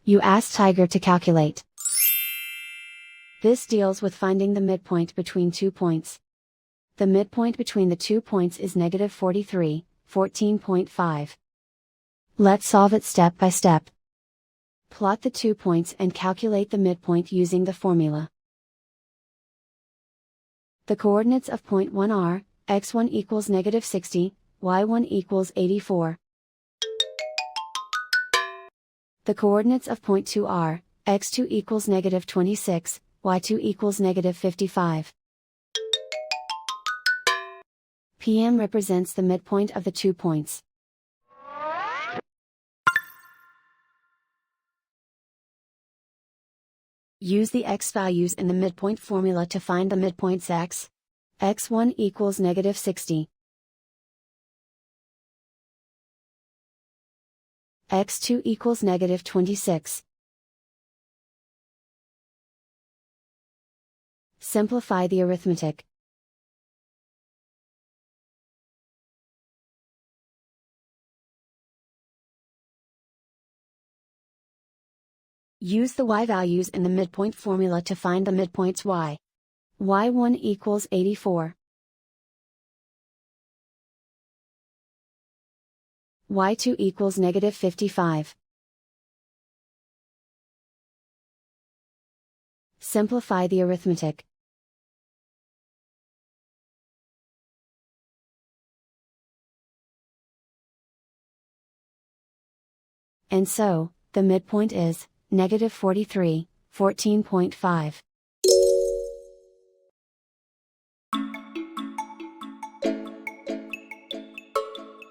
You ask Tiger to calculate. This deals with finding the midpoint between 2 points. The midpoint between the 2 points is negative 43, 14.5. Let's solve it step by step. Plot the 2 points and calculate the midpoint using the formula. The coordinates of point 1 are, x1 equals negative 60, y1 equals 84. The coordinates of point 2 are, x2 equals negative 26, y2 equals negative 55. PM represents the midpoint of the 2 points. Use the x values in the midpoint formula to find the midpoints x. x1 equals negative 60. x2 equals negative 26. Simplify the arithmetic. Use the y values in the midpoint formula to find the midpoints y. y1 equals 84. y2 equals negative 55. Simplify the arithmetic. And so, the midpoint is negative 43, 14.5.